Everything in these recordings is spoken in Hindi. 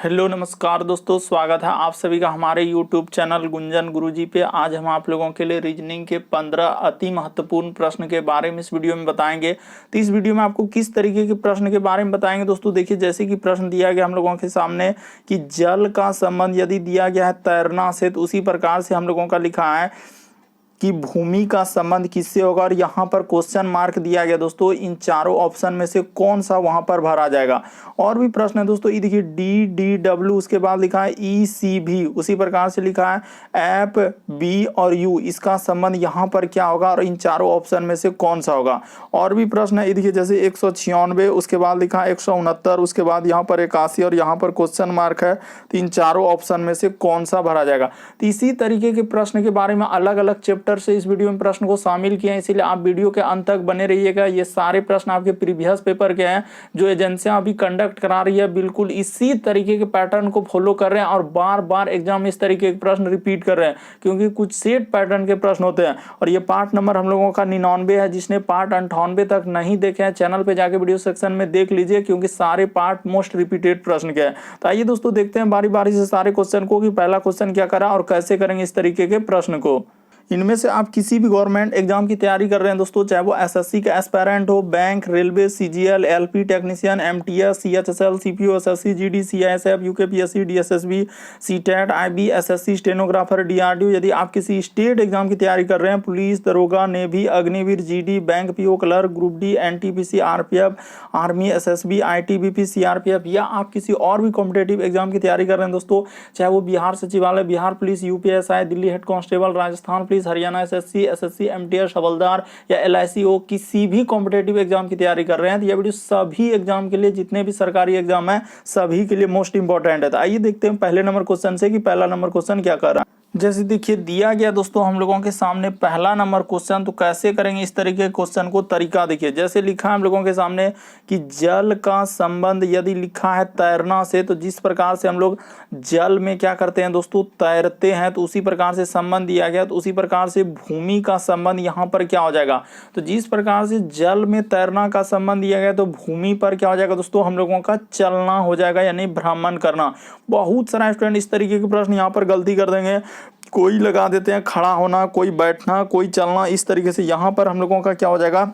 हेलो नमस्कार दोस्तों, स्वागत है आप सभी का हमारे यूट्यूब चैनल गुंजन गुरुजी पे। आज हम आप लोगों के लिए रीजनिंग के 15 अति महत्वपूर्ण प्रश्न के बारे में इस वीडियो में बताएंगे। तो इस वीडियो में आपको किस तरीके के प्रश्न के बारे में बताएंगे दोस्तों। देखिए, जैसे कि प्रश्न दिया गया हम लोगों के सामने कि जल का संबंध यदि दिया गया है तैरना से, तो उसी प्रकार से हम लोगों का लिखा है कि भूमि का संबंध किससे होगा, और यहाँ पर क्वेश्चन मार्क दिया गया दोस्तों। इन चारों ऑप्शन में से कौन सा वहां पर भरा जाएगा। और भी प्रश्न है दोस्तों, ये देखिए डी डी डब्ल्यू, उसके बाद लिखा है ई सी भी, उसी प्रकार से लिखा है एफ बी और यू, इसका संबंध यहाँ पर क्या होगा और इन चारों ऑप्शन में से कौन सा होगा। और भी प्रश्न है, ये देखिए जैसे 196, उसके बाद लिखा है 169, उसके बाद यहाँ पर 81 और यहाँ पर क्वेश्चन मार्क है। तो इन चारों ऑप्शन में से कौन सा भरा जाएगा। तो इसी तरीके के प्रश्न के बारे में अलग अलग चैप्टर से इस वीडियो में प्रश्न को शामिल किए हैं, इसीलिए आप वीडियो के अंत तक बने रहिएगा। ये सारे प्रश्न आपके प्रीवियस पेपर के हैं जो एजेंसियां अभी कंडक्ट करा रही है, बिल्कुल इसी तरीके के पैटर्न को फॉलो कर रहे हैं और बार बार एग्जाम में इस तरीके के प्रश्न रिपीट कर रहे हैं, क्योंकि कुछ सेट पैटर्न के प्रश्न होते हैं। और ये पार्ट नंबर हम लोगों का 99 है। जिसने पार्ट 98 तक नहीं देखे हैं, चैनल पे जाके वीडियो सेक्शन में देख लीजिए, क्योंकि सारे पार्ट मोस्ट रिपीटेड प्रश्न के हैं। तो आइए दोस्तों देखते हैं बारी बारी से सारे क्वेश्चन को कि पहला क्वेश्चन क्या करा और कैसे करेंगे इस तरीके के प्रश्न को। इनमें से आप किसी भी गवर्नमेंट एग्जाम की तैयारी कर रहे हैं दोस्तों, चाहे वो एसएससी का एस्पायरेंट हो, bank, railway, CGL, LP technician, MTS, CHSL, CPO, SSC, GD, CISF, UKPSC, DSSB, CTET, IB, SSC, stenographer, DRDO. यदि आप किसी स्टेट एग्जाम की तैयारी कर रहे हैं, पुलिस, दरोगा, navy, Agniveer, GD, bank PO, clerk, group D, NTPC, RPF, army, SSB, ITBP, CRPF, या आप किसी और भी कॉम्पिटेटिव एग्जाम की तैयारी कर रहे हैं दोस्तों, चाहे वो बिहार सचिवालय, Bihar police, UPSI, Delhi head constable, Rajasthan Haryana SSC, SSC, MTS, हवलदार या एलआईसी हो, किसी भी कॉम्पिटेटिव एग्जाम की तैयारी कर रहे हैं, तो यह वीडियो सभी एग्जाम के लिए, जितने भी सरकारी एग्जाम है सभी के लिए मोस्ट इंपॉर्टेंट है। तो आइए देखते हैं पहले नंबर क्वेश्चन से कि पहला नंबर क्वेश्चन क्या कर रहा है। जैसे देखिए दिया गया दोस्तों हम लोगों के सामने पहला नंबर क्वेश्चन, तो कैसे करेंगे इस तरीके के क्वेश्चन को। तरीका देखिए, जैसे लिखा है हम लोगों के सामने कि जल का संबंध यदि लिखा है तैरना से, तो जिस प्रकार से हम लोग जल में क्या करते हैं दोस्तों, तैरते हैं, तो उसी प्रकार से संबंध दिया गया, तो उसी प्रकार से भूमि का संबंध यहाँ पर क्या हो जाएगा। तो जिस प्रकार से जल में तैरना का संबंध दिया गया, तो भूमि पर क्या हो जाएगा दोस्तों, हम लोगों का चलना हो जाएगा, यानी भ्रमण करना। बहुत सारा स्टूडेंट इस तरीके के प्रश्न यहाँ पर गलती कर देंगे, कोई लगा देते हैं खड़ा होना, कोई बैठना, कोई चलना, इस तरीके से यहाँ पर हम लोगों का क्या हो जाएगा,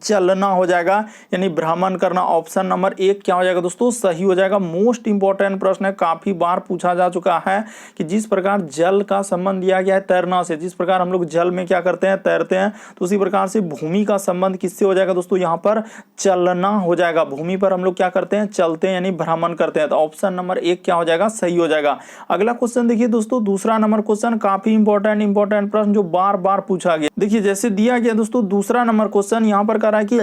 चलना हो जाएगा, यानी भ्रमण करना। ऑप्शन नंबर 1 क्या हो जाएगा दोस्तों, सही हो जाएगा। मोस्ट इंपॉर्टेंट प्रश्न है, काफी बार पूछा जा चुका है कि जिस प्रकार जल का संबंध दिया गया है तैरना से, जिस प्रकार हम लोग जल में क्या करते हैं, तैरते हैं, तो उसी प्रकार से भूमि का संबंध किससे हो जाएगा दोस्तों, यहाँ पर चलना हो जाएगा। भूमि पर हम लोग क्या करते हैं, चलते हैं, यानी भ्रमण करते हैं। तो ऑप्शन नंबर 1 क्या हो जाएगा, सही हो जाएगा। अगला क्वेश्चन देखिए दोस्तों, दूसरा नंबर क्वेश्चन, काफी इंपॉर्टेंट प्रश्न जो बार बार पूछा गया। देखिए जैसे दिया गया दोस्तों दूसरा नंबर क्वेश्चन यहाँ पर कर रहा है कि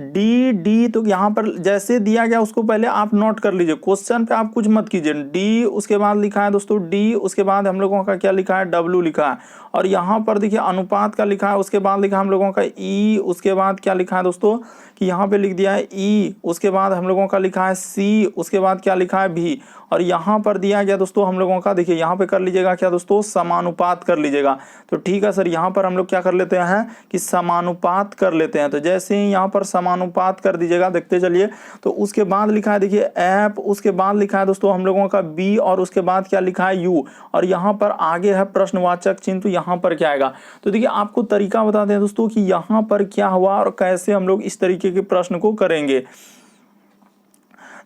डी डी, तो यहाँ पर जैसे दिया गया उसको पहले आप नोट कर लीजिए, क्वेश्चन पे आप कुछ मत कीजिए। डी, उसके बाद लिखा है दोस्तों डी, उसके बाद हम लोगों का क्या लिखा है, डब्ल्यू लिखा है, और यहाँ पर देखिए अनुपात का लिखा है, उसके बाद लिखा हम लोगों का ई, उसके बाद क्या लिखा है दोस्तों कि यहाँ पे लिख दिया है ई, उसके बाद हम लोगों का लिखा है सी, उसके बाद क्या लिखा है भी, और यहाँ पर दिया गया दोस्तों हम लोगों का, देखिए यहाँ पे कर लीजिएगा क्या दोस्तों, समानुपात कर लीजिएगा। तो ठीक है सर, यहाँ पर हम लोग क्या कर लेते हैं कि समानुपात कर लेते हैं। तो जैसे ही यहाँ पर समानुपात कर दीजिएगा, देखते चलिए, तो उसके बाद लिखा है देखिए एफ, उसके बाद लिखा है दोस्तों हम लोगों का बी, और उसके बाद क्या लिखा है यू, और यहाँ पर आगे है प्रश्नवाचक चिन्ह, तो यहाँ पर क्या आएगा। तो देखिए आपको तरीका बताते हैं दोस्तों कि यहाँ पर क्या हुआ और कैसे हम लोग इस तरीके के प्रश्न को करेंगे।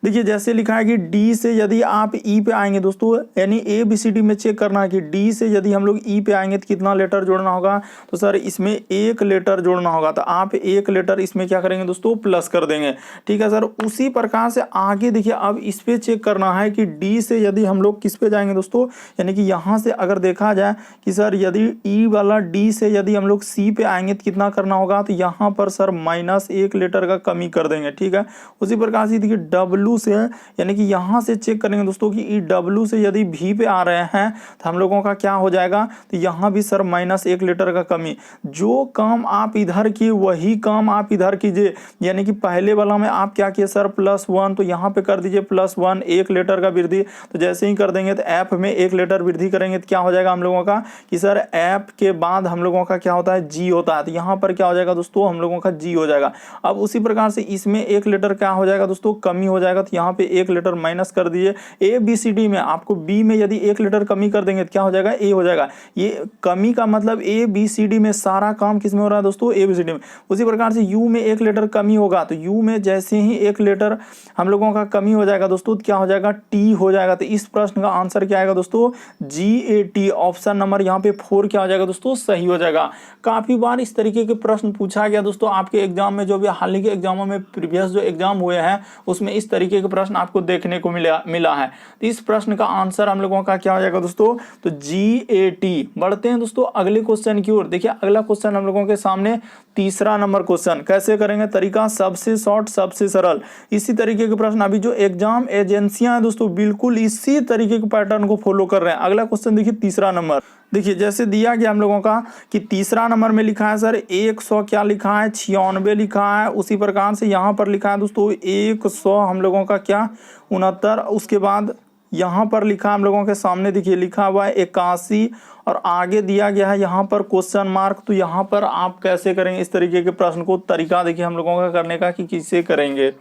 देखिए जैसे लिखा है कि डी से यदि आप ई पे आएंगे दोस्तों, यानी ए बी सी डी में चेक करना है कि डी से यदि हम लोग ई पे आएंगे तो कितना लेटर जोड़ना होगा। तो सर इसमें 1 लेटर जोड़ना होगा, तो आप 1 लेटर इसमें क्या करेंगे दोस्तों, प्लस कर देंगे। ठीक है सर, उसी प्रकार से आगे देखिए अब इस पे चेक करना है कि डी से यदि हम लोग किस पे जाएंगे दोस्तों, यानी कि यहाँ से अगर देखा जाए कि सर यदि ई वाला डी से यदि हम लोग सी पे आएंगे तो कितना करना होगा, तो यहाँ पर सर -1 लेटर का कमी कर देंगे। ठीक है, उसी प्रकार से देखिए डब्ल्यू से, यानी कि यहां से चेक करेंगे दोस्तों कि ई डब्ल्यू से यदि भी पे आ रहे हैं तो हम लोगों का क्या हो जाएगा, तो यहां भी सर -1 लेटर का कमी। जो काम आप इधर किए वही काम आप इधर कीजिए, यानी कि पहले वाला में आप क्या किए सर +1, तो यहां पे कर दीजिए +1, 1 लेटर का वृद्धि। तो जैसे ही कर देंगे तो एफ में 1 लेटर वृद्धि करेंगे तो क्या हो जाएगा हम लोगों का कि सर एफ के बाद हम लोगों का क्या होता है, जी होता है। तो यहां पर क्या हो जाएगा दोस्तों, हम लोगों का जी हो जाएगा। अब उसी प्रकार से इसमें 1 लेटर क्या हो जाएगा दोस्तों, कमी हो जाएगा। जाएगा, तो यहाँ पे 1 लीटर माइनस कर दिए। ABCD में आपको B में यदि 1 लीटर कमी कर देंगे तो क्या हो जाएगा, A हो जाएगा। ये कमी का मतलब ABCD में सारा काम किस में हो रहा है दोस्तों, ABCD में। उसी प्रकार से U में 1 लीटर कमी होगा, तो U में जैसे ही 1 लीटर हम लोगों का कमी हो जाएगा दोस्तों, तो क्या हो जाएगा, T हो जाएगा। तो इस प्रश्न का आंसर क्या आएगा दोस्तों, GAT। ऑप्शन नंबर यहाँ पे 4 क्या हो जाएगा दोस्तों, सही हो जाएगा। काफी बार इस तरीके के प्रश्न पूछा गया दोस्तों आपके एग्जाम में, जो भी हाल ही के एग्जामों में प्रीवियस जो एग्जाम हुए हैं उसमें इस तरीके के प्रश्न आपको देखने को मिला है। तो इस प्रश्न का आंसर हम लोगों का क्या हो जाएगा दोस्तों, तो GAT। बढ़ते हैं दोस्तों अगले क्वेश्चन की ओर। देखिए अगला क्वेश्चन हम लोगों के सामने तीसरा नंबर क्वेश्चन। कैसे करेंगे, तरीका सबसे शॉर्ट सबसे सरल। इसी तरीके के प्रश्न अभी जो एग्जाम एजेंसियां हैं दोस्तों बिल्कुल इसी तरीके के पैटर्न को फॉलो कर रहे हैं। अगला क्वेश्चन देखिए तीसरा नंबर। देखिए जैसे दिया गया हम लोगों का कि तीसरा नंबर में लिखा है सर 100 क्या लिखा है, 96 लिखा है। उसी प्रकार से यहाँ पर लिखा है दोस्तों 100 हम लोगों का क्या 69। उसके बाद यहाँ पर लिखा हम लोगों के सामने देखिए लिखा हुआ है 81 और आगे दिया गया है यहाँ पर क्वेश्चन मार्क। तो यहाँ पर आप कैसे करेंगे इस तरीके के प्रश्न को, तरीका देखिए हम लोगों का करने का कि किससे करेंगे।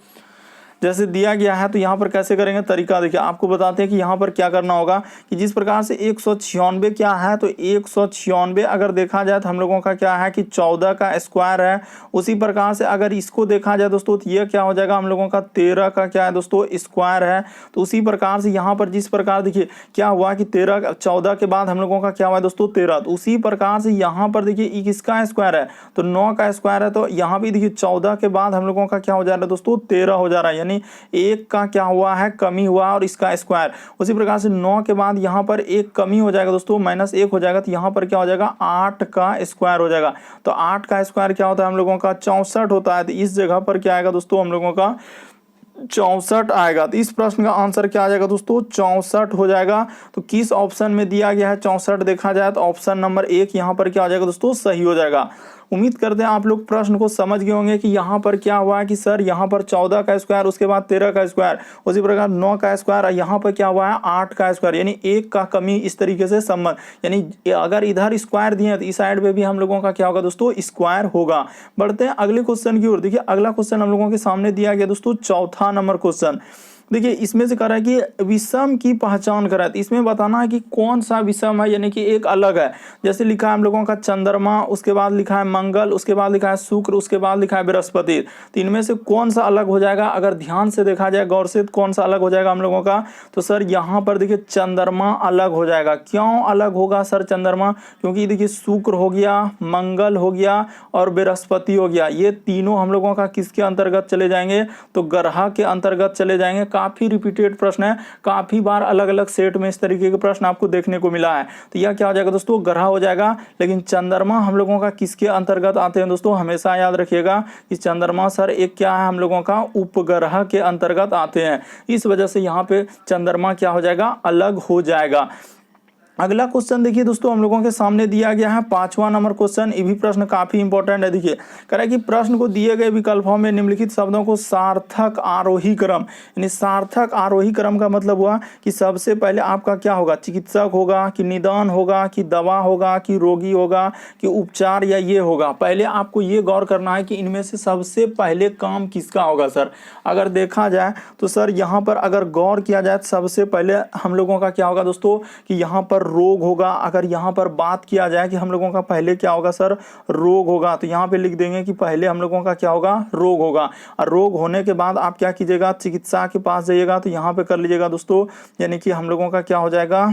जैसे दिया गया है तो यहाँ पर कैसे करेंगे, तरीका देखिए आपको बताते हैं कि यहाँ पर क्या करना होगा कि जिस प्रकार से 196 क्या है, तो 196 अगर देखा जाए तो हम लोगों का क्या है कि 14 का स्क्वायर है। उसी प्रकार से अगर इसको देखा जाए दोस्तों तो ये क्या हो जाएगा हम लोगों का 13 का क्या है दोस्तों स्क्वायर है। तो उसी प्रकार से यहाँ पर जिस प्रकार देखिए क्या हुआ कि 14 के बाद हम लोगों का क्या हुआ दोस्तों 13। तो उसी प्रकार से यहाँ पर देखिए किसका स्क्वायर है, तो 9 का स्क्वायर है। तो यहाँ भी देखिए 14 के बाद हम लोगों का क्या हो जा रहा है दोस्तों 13 हो जा रहा है, यानी 1 का क्या हुआ है कमी हुआ और इसका स्क्वायर। उसी प्रकार से 9 के बाद यहाँ पर 1 कमी हो जाएगा दोस्तों -1 हो जाएगा, तो यहाँ पर क्या हो जाएगा 8 का स्क्वायर हो जाएगा। तो 8 का स्क्वायर क्या होता है हम लोगों का 64 होता है। तो इस जगह पर क्या आएगा दोस्तों हम लोगों का 64 आएगा। तो इस प्रश्न का आंसर क्या आ जाएगा दोस्तों 64 हो जाएगा। तो किस ऑप्शन में दिया गया है 64 देखा जाए तो ऑप्शन नंबर 1 यहाँ पर क्या हो जाएगा दोस्तों सही हो जाएगा। उम्मीद करते हैं आप लोग प्रश्न को समझ गए होंगे कि यहाँ पर क्या हुआ है कि सर यहाँ पर 14 का स्क्वायर उसके बाद 13 का स्क्वायर उसी प्रकार 9 का स्क्वायर और यहाँ पर क्या हुआ है 8 का स्क्वायर यानी 1 का कमी, इस तरीके से संबंध। यानी अगर इधर स्क्वायर दिए हैं तो इस साइड पे भी हम लोगों का क्या होगा दोस्तों स्क्वायर होगा। बढ़ते हैं अगले क्वेश्चन की ओर। देखिए अगला क्वेश्चन हम लोगों के सामने दिया गया दोस्तों चौथा नंबर क्वेश्चन। देखिए इसमें से कह रहा है कि विषम की पहचान करा है। तो इसमें बताना है कि कौन सा विषम है, यानी कि एक अलग है। जैसे लिखा है हम लोगों का चंद्रमा, उसके बाद लिखा है मंगल, उसके बाद लिखा है शुक्र, उसके बाद लिखा है बृहस्पति। तो इनमें से कौन सा अलग हो जाएगा, अगर ध्यान से देखा जाए गौर से, कौन सा अलग हो जाएगा हम लोगों का, तो सर यहाँ पर देखिए चंद्रमा अलग हो जाएगा। क्यों अलग होगा सर चंद्रमा, क्योंकि देखिए शुक्र हो गया, मंगल हो गया और बृहस्पति हो गया, ये तीनों हम लोगों का किसके अंतर्गत चले जाएंगे, तो ग्रह के अंतर्गत चले जाएंगे। काफी रिपीटेड प्रश्न है, काफी बार अलग अलग सेट में इस तरीके के प्रश्न आपको देखने को मिला है। तो यह क्या हो जाएगा दोस्तों ग्रह हो जाएगा। लेकिन चंद्रमा हम लोगों का किसके अंतर्गत आते हैं दोस्तों, हमेशा याद रखिएगा कि चंद्रमा सर एक क्या है हम लोगों का उपग्रह के अंतर्गत आते हैं। इस वजह से यहाँ पे चंद्रमा क्या हो जाएगा अलग हो जाएगा। अगला क्वेश्चन देखिए दोस्तों हम लोगों के सामने दिया गया है 5वां नंबर क्वेश्चन। ये भी प्रश्न काफी इंपॉर्टेंट है। देखिए कह रहा है कि प्रश्न को दिए गए विकल्पों में निम्नलिखित शब्दों को सार्थक आरोही क्रम, यानी सार्थक आरोही क्रम का मतलब हुआ कि सबसे पहले आपका क्या होगा, चिकित्सक होगा कि निदान होगा कि दवा होगा कि रोगी होगा कि उपचार या ये होगा। पहले आपको ये गौर करना है कि इनमें से सबसे पहले काम किसका होगा। सर अगर देखा जाए तो सर यहाँ पर अगर गौर किया जाए तो सबसे पहले हम लोगों का क्या होगा दोस्तों कि यहाँ पर रोग होगा। अगर यहाँ पर बात किया जाए कि हम लोगों का पहले क्या होगा सर रोग होगा, तो यहाँ पे लिख देंगे कि पहले हम लोगों का क्या होगा रोग होगा। और रोग होने के बाद आप क्या कीजिएगा चिकित्सा के पास जाइएगा, तो यहाँ पे कर लीजिएगा दोस्तों, यानी कि हम लोगों का क्या हो जाएगा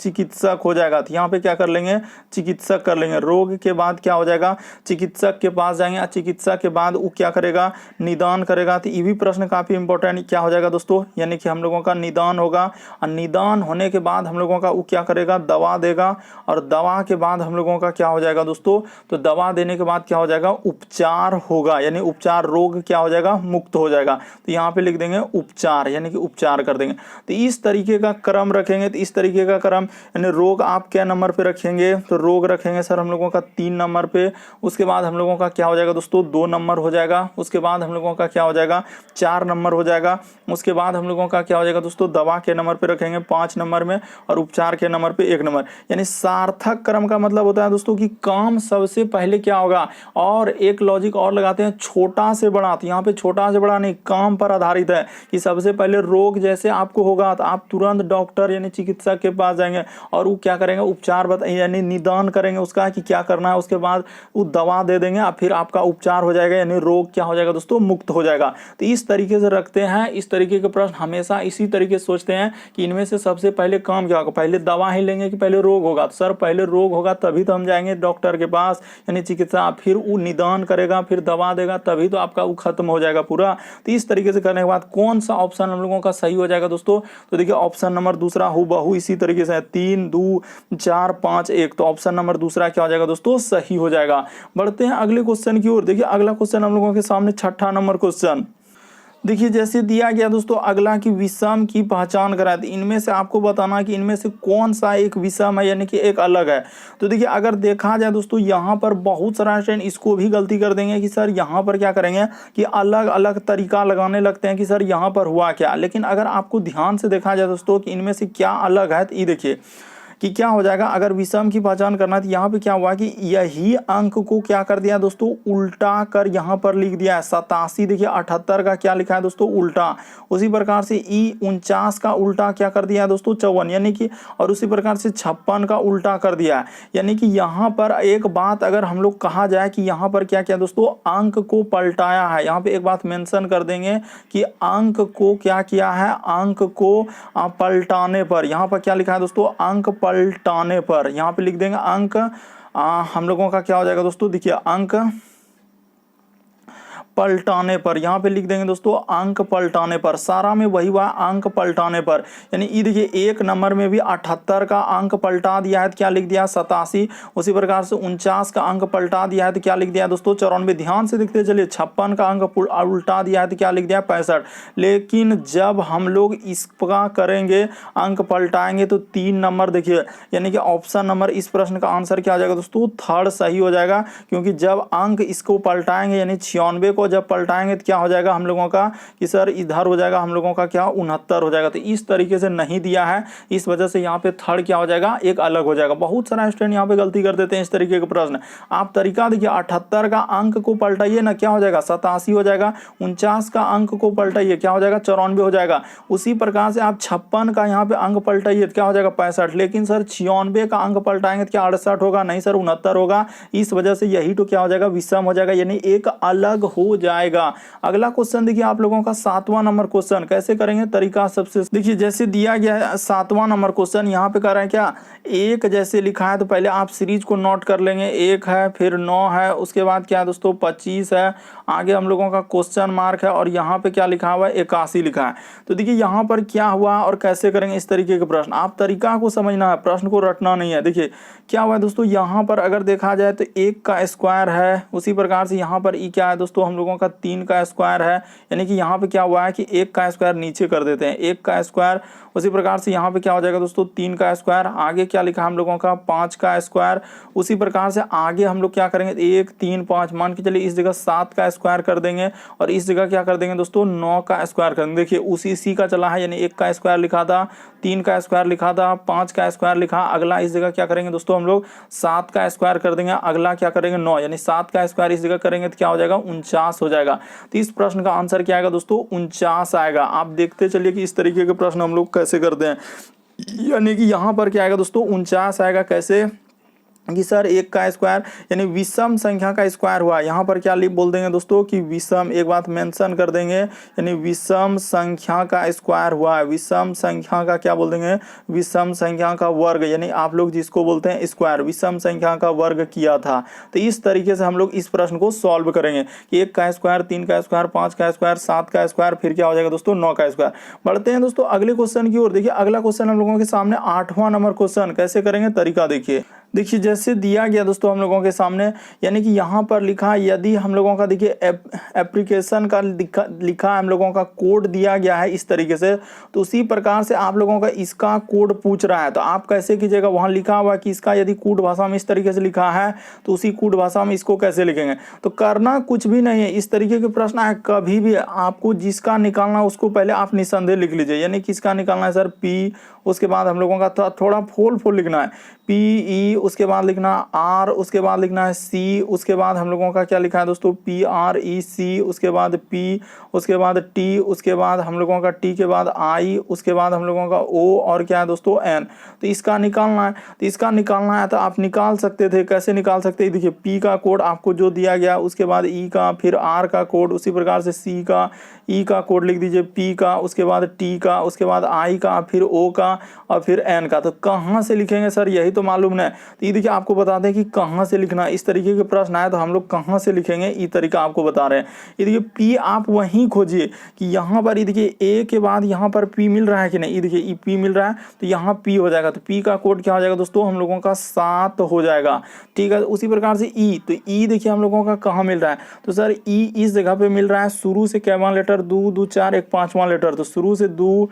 चिकित्सक हो जाएगा। तो यहाँ पे क्या कर लेंगे चिकित्सक कर लेंगे। रोग के बाद क्या हो जाएगा चिकित्सक के पास जाएंगे, चिकित्सक के बाद वो क्या करेगा निदान करेगा। तो ये भी प्रश्न काफी इंपॉर्टेंट क्या हो जाएगा दोस्तों, यानी कि हम लोगों का निदान होगा। और निदान होने के बाद हम लोगों का वो क्या करेगा दवा देगा, और दवा के बाद हम लोगों का क्या हो जाएगा दोस्तों, तो दवा देने के बाद क्या हो जाएगा उपचार होगा, यानी उपचार रोग क्या हो जाएगा मुक्त हो जाएगा। तो यहाँ पे लिख देंगे उपचार, यानी कि उपचार कर देंगे। तो इस तरीके का क्रम रखेंगे, तो इस तरीके का क्रम यानी रोग आप क्या नंबर पे रखेंगे, तो रोग रखेंगे सर हम लोगों का 3 नंबर पे। उसके बाद हम लोगों का क्या हो जाएगा दोस्तों 2 नंबर हो जाएगा। उसके बाद हम लोगों का क्या हो जाएगा 4 नंबर हो जाएगा। उसके बाद हम लोगों का क्या हो जाएगा दोस्तों दवा के नंबर पे रखेंगे 5 नंबर में, और उपचार के नंबर पे 1 नंबर। यानी सार्थक क्रम का मतलब होता है दोस्तों कि काम सबसे पहले क्या होगा। और एक लॉजिक और लगाते हैं छोटा से बड़ा, तो यहाँ पे छोटा से बड़ा नहीं, काम पर आधारित है कि सबसे पहले रोग जैसे आपको होगा तो आप तुरंत डॉक्टर यानी चिकित्सक के पास जाएंगे और वो क्या करेंगे उपचार यानी निदान करेंगे उसका कि क्या करना है। उसके बाद वो दवा दे देंगे और फिर आपका उपचार हो जाएगा, यानी रोग क्या हो जाएगा दोस्तों मुक्त हो जाएगा। तो इस तरीके से रखते हैं। इस तरीके के प्रश्न हमेशा इसी तरीके से सोचते हैं कि इनमें से सबसे पहले काम क्या होगा, पहले दवा ही लेंगे कि पहले रोग होगा। तो सर पहले रोग होगा तभी तो हम जाएंगे डॉक्टर के पास यानी चिकित्सा, फिर वो निदान करेगा, फिर दवा देगा, तभी तो आपका वो खत्म हो जाएगा पूरा। तो इस तरीके से करने के बाद कौन सा ऑप्शन हम लोगों का सही हो जाएगा दोस्तों, तो देखिए ऑप्शन नंबर दूसरा हूबहू इसी तरीके से है 3 2 4 5 1, तो ऑप्शन नंबर दूसरा क्या हो जाएगा दोस्तों सही हो जाएगा। बढ़ते हैं अगले क्वेश्चन की ओर। देखिए अगला क्वेश्चन हम लोगों के सामने 6ठा नंबर क्वेश्चन। देखिए जैसे दिया गया दोस्तों अगला की विषम की पहचान कराए, तो इनमें से आपको बताना कि इनमें से कौन सा एक विषम है यानी कि एक अलग है। तो देखिए अगर देखा जाए दोस्तों यहाँ पर बहुत सारा स्टूडेंट इसको भी गलती कर देंगे कि सर यहाँ पर क्या करेंगे कि अलग अलग तरीका लगाने लगते हैं कि सर यहाँ पर हुआ क्या। लेकिन अगर आपको ध्यान से देखा जाए दोस्तों कि इनमें से क्या अलग है, तो ये देखिए कि क्या हो जाएगा। अगर विषम की पहचान करना है तो यहाँ पे क्या हुआ कि यही अंक को क्या कर दिया दोस्तों उल्टा कर यहाँ पर लिख दिया है 87। देखिए 78 का क्या लिखा है दोस्तों उल्टा। उसी प्रकार से 49 का उल्टा क्या कर दिया है दोस्तों 54, यानी कि और उसी प्रकार से 56 का उल्टा कर दिया है। यानी कि यहाँ पर एक बात अगर हम लोग कहा जाए कि यहाँ पर क्या किया दोस्तों अंक को पलटाया है। यहाँ पे एक बात मेंशन कर देंगे कि अंक को क्या किया है, अंक को पलटाने पर। यहाँ पर क्या लिखा है दोस्तों अंक पलटाने पर, यहाँ पे लिख देंगे अंक हम लोगों का क्या हो जाएगा दोस्तों देखिए अंक पलटाने पर। यहाँ पे लिख देंगे दोस्तों अंक पलटाने पर, सारा में वही हुआ अंक पलटाने पर। यानी ये देखिए एक नंबर में भी 78 का अंक पलटा दिया है तो क्या लिख दिया 87। उसी प्रकार से 49 का अंक पलटा दिया है तो क्या लिख दिया दोस्तों 94। ध्यान से देखते चलिए 56 का अंक उल्टा दिया है तो क्या लिख दिया 65। लेकिन जब हम लोग इसका करेंगे अंक पलटाएंगे तो 3 नंबर देखिए, यानी कि ऑप्शन नंबर इस प्रश्न का आंसर क्या आ जाएगा दोस्तों थर्ड सही हो जाएगा। क्योंकि जब अंक इसको पलटाएंगे यानी 96 को जब पलटाएंगे तो क्या हो जाएगा हम लोगों का कि सर इधर हो जाएगा हम लोगों का क्या 69 हो जाएगा। तो इस तरीके से नहीं दिया है, इस वजह से यहाँ पे थर्ड क्या हो जाएगा एक अलग हो जाएगा। बहुत सारा स्टूडेंट यहाँ पे गलती कर देते हैं इस तरीके के प्रश्न। आप तरीका देखिए 78 का अंक को पलटाइए ना क्या हो जाएगा 87 हो जाएगा। 49 का अंक को पलटाइए क्या हो जाएगा 94 हो जाएगा। उसी प्रकार से आप 56 का यहाँ पे अंक पलटाइए तो क्या हो जाएगा 65। लेकिन सर 96 का अंक पलटाएंगे तो क्या 68 होगा, नहीं सर 69 होगा। इस वजह से यही तो क्या हो जाएगा विषम हो जाएगा, यानी एक अलग हो जाएगा। अगला क्वेश्चन देखिए आप लोगों का 7वां नंबर क्वेश्चन कैसे करेंगे तरीका सबसे देखिए जैसे दिया गया है 7वां नंबर क्वेश्चन। यहाँ पे कर रहे हैं क्या एक जैसे लिखा है तो पहले आप सीरीज को नोट कर लेंगे। 1 है फिर 9 है उसके बाद क्या है दोस्तों 25 है, आगे हम लोगों का क्वेश्चन मार्क है और यहाँ पे क्या लिखा हुआ है 81 लिखा है। तो देखिए यहाँ पर क्या हुआ और कैसे करेंगे इस तरीके के प्रश्न। आप तरीका को समझना है, प्रश्न को रटना नहीं है। देखिए क्या हुआ है दोस्तों यहाँ पर अगर देखा जाए तो 1 का स्क्वायर है, उसी प्रकार से यहाँ पर क्या है दोस्तों हम लोगों का 3 का स्क्वायर है। यानी कि यहाँ पे क्या हुआ है कि 1 का स्क्वायर नीचे कर देते हैं 1 का स्क्वायर। उसी प्रकार से यहाँ पे क्या हो जाएगा दोस्तों 3 का स्क्वायर, आगे क्या लिखा हम लोगों का 5 का स्क्वायर। उसी प्रकार से आगे हम लोग क्या करेंगे 1 3 5 मान के चलिए इस जगह 7 का स्क्वायर कर देंगे और इस जगह क्या कर देंगे दोस्तों 9 का स्क्वायर कर देंगे। देखिए उसी सी का चला है, यानी 1 का स्क्वायर लिखा था, 3 का स्क्वायर लिखा था, 5 का स्क्वायर लिखा। अगला इस जगह क्या करेंगे दोस्तों हम लोग 7 का स्क्वायर कर देंगे, अगला क्या करेंगे 9, यानी 7 का स्क्वायर इस जगह करेंगे तो क्या हो जाएगा 49 हो जाएगा। तो इस प्रश्न का आंसर क्या आएगा दोस्तों 49 आएगा। आप देखते चलिए कि इस तरीके के प्रश्न हम लोग कैसे करते हैं। यानी कि यहाँ पर क्या आएगा दोस्तों 49 आएगा। कैसे कि सर 1 का स्क्वायर यानी विषम संख्या का स्क्वायर हुआ। यहाँ पर क्या बोल देंगे दोस्तों कि विषम, एक बात मेंशन कर देंगे, यानी विषम संख्या का स्क्वायर हुआ है। विषम संख्या का क्या बोल देंगे विषम संख्या का वर्ग, यानी आप लोग जिसको बोलते हैं स्क्वायर, विषम संख्या का वर्ग किया था। तो इस तरीके से हम लोग इस प्रश्न को सॉल्व करेंगे कि 1 का स्क्वायर 3 का स्क्वायर 5 का स्क्वायर 7 का स्क्वायर फिर क्या हो जाएगा दोस्तों 9 का स्क्वायर। बढ़ते हैं दोस्तों अगले क्वेश्चन की ओर। देखिए अगला क्वेश्चन हम लोगों के सामने 8वां नंबर क्वेश्चन कैसे करेंगे तरीका देखिए। देखिए जैसे दिया गया दोस्तों हम लोगों के सामने, यानी कि यहाँ पर लिखा यदि हम लोगों का देखिए एप्लीकेशन का लिखा हम लोगों का कोड दिया गया है इस तरीके से, तो उसी प्रकार से आप लोगों का इसका कोड पूछ रहा है। तो आप कैसे कीजिएगा, वहाँ लिखा हुआ कि इसका यदि कूट भाषा में इस तरीके से लिखा है तो उसी कूट भाषा में इसको कैसे लिखेंगे। तो करना कुछ भी नहीं है, इस तरीके के प्रश्न है कभी भी आपको जिसका निकालना उसको पहले आप निसंदेह लिख लीजिए। यानी किसका निकालना है सर, पी, उसके बाद हम लोगों का थोड़ा फोल लिखना है, पी ई, उसके बाद लिखना आर, उसके बाद लिखना है सी, उसके बाद हम लोगों का क्या लिखा है दोस्तों, पी आर ई सी, उसके बाद पी, उसके बाद टी, उसके बाद हम लोगों का टी के बाद आई, उसके बाद हम लोगों का ओ और क्या है दोस्तों एन। तो इसका निकालना है, तो इसका निकालना है तो आप निकाल सकते थे। कैसे निकाल सकते हैं, देखिए पी का कोड आपको जो दिया गया, उसके बाद ई का, फिर आर का कोड, उसी प्रकार से सी का, ई का कोड लिख दीजिए, पी का, उसके बाद टी का, उसके बाद आई का, फिर ओ का और फिर एन का। तो कहाँ से लिखेंगे सर, यही तो मालूम नहीं। तो ये देखिए आपको बता दें कि कहाँ से लिखना है। इस तरीके के प्रश्न आए तो हम लोग कहाँ से लिखेंगे, ये तरीका आपको बता रहे हैं। ये देखिए पी आप वहीं खोजिए कि यहाँ पर ये देखिए ए के बाद यहाँ पर पी मिल रहा है कि नहीं, ये देखिए ई पी मिल रहा है तो यहाँ पी हो जाएगा। तो पी का कोड क्या हो जाएगा दोस्तों, हम लोगों का 7 हो जाएगा। ठीक है, उसी प्रकार से ई, तो ई देखिए हम लोगों का कहाँ मिल रहा है, तो सर ई इस जगह पे मिल रहा है, शुरू से कैवां लेटर, दो चार एक पांचवां लेटर, तो शुरू से दो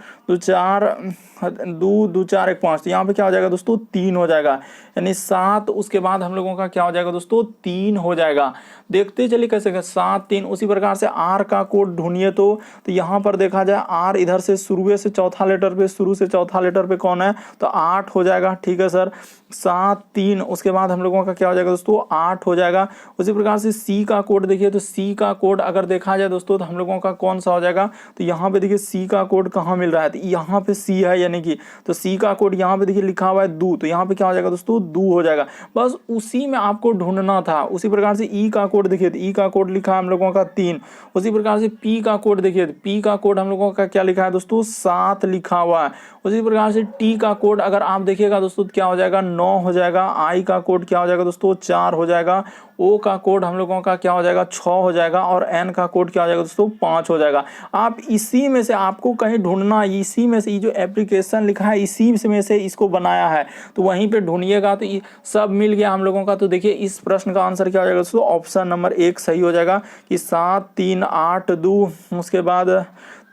चार एक पांच, तो यहाँ पे क्या हो जाएगा दोस्तों 3 हो जाएगा, यानी 7। उसके बाद हम लोगों का क्या हो जाएगा दोस्तों 3 हो जाएगा। देखते चलिए कैसे 7 3। उसी प्रकार से आर का कोड ढूंढिए तो यहाँ पर देखा जाए आर इधर से शुरू से चौथा लेटर पे, शुरू से चौथा लेटर पे कौन है, तो 8 हो जाएगा। ठीक है सर, 7 3, उसके बाद हम लोगों का क्या हो जाएगा दोस्तों 8 हो जाएगा। उसी प्रकार से सी का कोड देखिए, तो सी का कोड अगर देखा जाए दोस्तों तो हम लोगों का कौन सा हो जाएगा, तो यहाँ पे देखिए सी का कोड कहाँ मिल रहा है, तो यहाँ पे सी है, यानी कि तो सी का कोड यहाँ पे देखिए लिखा हुआ है दो, तो यहाँ पे क्या हो जाएगा दोस्तों 2 हो जाएगा। बस उसी में आपको ढूंढना था। उसी प्रकार से ई का कोड देखिए, तो ई का कोड लिखा है हम लोगों का 3। उसी प्रकार से पी का कोड देखिए, तो पी का कोड हम लोगों का क्या लिखा है दोस्तों 7 लिखा हुआ है। उसी प्रकार से टी का कोड अगर आप देखिएगा दोस्तों क्या हो जाएगा 9 हो जाएगा। आई का कोड क्या हो जाएगा दोस्तों 4 हो जाएगा। ओ का कोड हम लोगों का क्या हो जाएगा 6 हो जाएगा। और एन का कोड क्या हो जाएगा दोस्तों 5 हो जाएगा। आप इसी में से आपको कहीं ढूंढना, इसी में से ये जो एप्लीकेशन लिखा है इसी में से इसको बनाया है, तो वहीं पे ढूंढिएगा तो ये सब मिल गया हम लोगों का। तो देखिए इस प्रश्न का आंसर क्या हो जाएगा दोस्तों, ऑप्शन नंबर 1 सही हो जाएगा कि 7 3 8 2, उसके बाद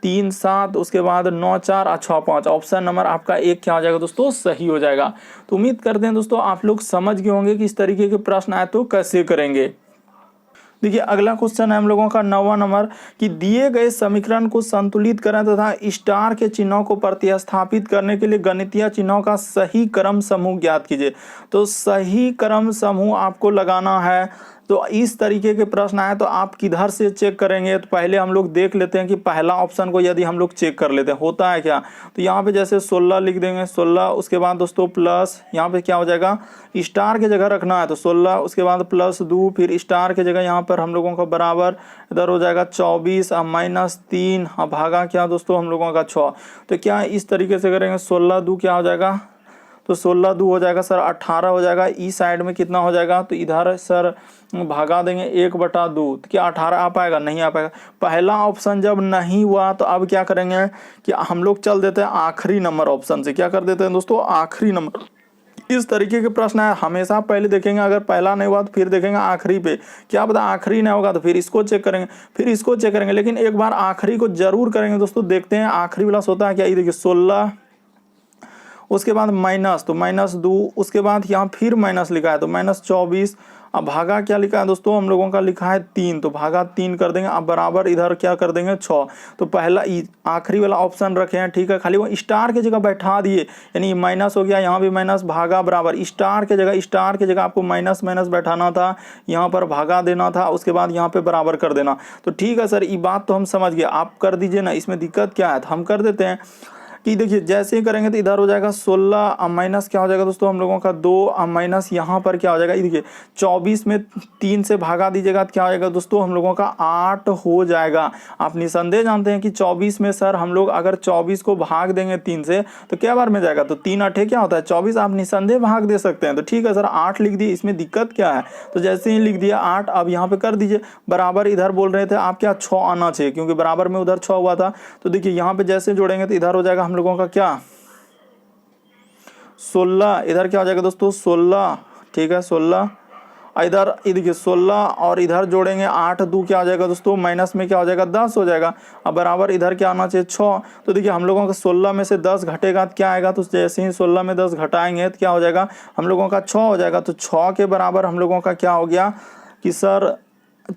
3 7, उसके बाद 9 4 और 6 5। ऑप्शन नंबर आपका 1 क्या हो जाएगा दोस्तों सही हो जाएगा। तो उम्मीद करते हैं दोस्तों आप लोग समझ गए होंगे कि इस तरीके के प्रश्न आए तो कैसे करेंगे। देखिए अगला क्वेश्चन है हम लोगों का 9वां नंबर कि दिए गए समीकरण को संतुलित करें तथा स्टार के चिन्हों को प्रतिस्थापित करने के लिए गणितीय चिन्हों का सही क्रम समूह ज्ञात कीजिए। तो सही क्रम समूह आपको लगाना है। तो इस तरीके के प्रश्न आए तो आप किधर से चेक करेंगे, तो पहले हम लोग देख लेते हैं कि पहला ऑप्शन को यदि हम लोग चेक कर लेते हैं होता है क्या। तो यहाँ पे जैसे 16 लिख देंगे 16, उसके बाद दोस्तों प्लस यहाँ पे क्या हो जाएगा स्टार की जगह रखना है तो 16, उसके बाद प्लस 2, फिर स्टार की जगह यहाँ पर हम लोगों का बराबर इधर हो जाएगा 24 और -3 और भागा क्या दोस्तों हम लोगों का 6। तो क्या इस तरीके से करेंगे 16 2 क्या हो जाएगा, तो 16 2 हो जाएगा सर 18 हो जाएगा। इस साइड में कितना हो जाएगा, तो इधर सर भागा देंगे 1/2, तो क्या 18 आ पाएगा, नहीं आ पाएगा। पहला ऑप्शन जब नहीं हुआ तो अब क्या करेंगे कि हम लोग चल देते हैं आखिरी नंबर ऑप्शन से। क्या कर देते हैं दोस्तों आखिरी नंबर। इस तरीके के प्रश्न है हमेशा पहले देखेंगे, अगर पहला नहीं हुआ तो फिर देखेंगे आखिरी पे, क्या पता आखिरी नहीं होगा तो फिर इसको चेक करेंगे, फिर इसको चेक करेंगे, लेकिन एक बार आखिरी को जरूर करेंगे दोस्तों। देखते हैं आखिरी वाला होता है क्या। ये देखिए 16, उसके बाद माइनस, तो -2, उसके बाद यहाँ फिर माइनस लिखा है तो -24। अब भागा क्या लिखा है दोस्तों हम लोगों का लिखा है 3, तो भागा 3 कर देंगे। अब बराबर इधर क्या कर देंगे 6। तो पहला आखिरी वाला ऑप्शन रखे हैं, ठीक है, खाली वो स्टार की जगह बैठा दिए, यानी माइनस हो गया, यहाँ भी माइनस, भागा बराबर, स्टार की जगह आपको माइनस बैठाना था, यहाँ पर भागा देना था, उसके बाद यहाँ पे बराबर कर देना। तो ठीक है सर ये बात तो हम समझ गए, आप कर दीजिए ना, इसमें दिक्कत क्या है। तो हम कर देते हैं कि देखिए जैसे ही करेंगे तो इधर हो जाएगा 16 माइनस क्या हो जाएगा दोस्तों हम लोगों का 2 माइनस यहाँ पर क्या हो जाएगा, ये देखिए 24 में 3 से भागा दीजिएगा तो क्या हो जाएगा दोस्तों हम लोगों का 8 हो जाएगा। आप निसंदेह जानते हैं कि 24 में सर हम लोग अगर 24 को भाग देंगे 3 से तो क्या बार में जाएगा, तो 3 8 क्या होता है 24, आप निसंदेह भाग दे सकते हैं। तो ठीक है सर 8 लिख दिए, इसमें दिक्कत क्या है। तो जैसे ही लिख दिया 8, अब यहाँ पे कर दीजिए बराबर, इधर बोल रहे थे आप क्या 6 आना चाहिए क्योंकि बराबर में उधर 6 हुआ था। तो देखिए यहाँ पे जैसे जोड़ेंगे तो इधर हो जाएगा हम लोगों का क्या 16, इधर क्या हो जाएगा दोस्तों 16, ठीक है 16, इधर ये देखिए 16 और इधर जोड़ेंगे 8 2 क्या हो जाएगा दोस्तों, माइनस में क्या हो जाएगा 10 हो जाएगा। अब बराबर इधर क्या आना चाहिए 6। तो देखिए हम लोगों का 16 में से 10 घटेगा तो क्या आएगा, तो जैसे ही 16 में 10 घटाएंगे तो क्या हो जाएगा हम लोगों का 6 हो जाएगा। तो 6 के बराबर हम लोगों का क्या हो गया कि सर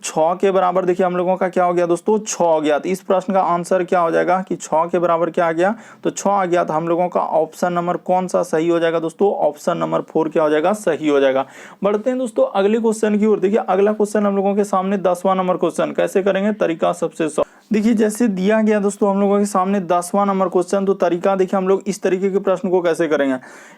6 के बराबर देखिए हम लोगों का क्या हो गया दोस्तों 6 हो गया। तो इस प्रश्न का आंसर क्या हो जाएगा कि 6 के बराबर क्या आ गया, तो 6 आ गया। तो हम लोगों का ऑप्शन नंबर कौन सा सही हो जाएगा दोस्तों, ऑप्शन नंबर 4 क्या हो जाएगा, सही हो जाएगा। बढ़ते हैं दोस्तों अगले क्वेश्चन की ओर। देखिए अगला क्वेश्चन हम लोगों के सामने 10वां नंबर क्वेश्चन, कैसे करेंगे, तरीका सबसे देखिए जैसे दिया गया दोस्तों हम लोगों के सामने 10वां नंबर क्वेश्चन, तो तरीका देखिए हम लोग इस तरीके के प्रश्न को कैसे करेंगे।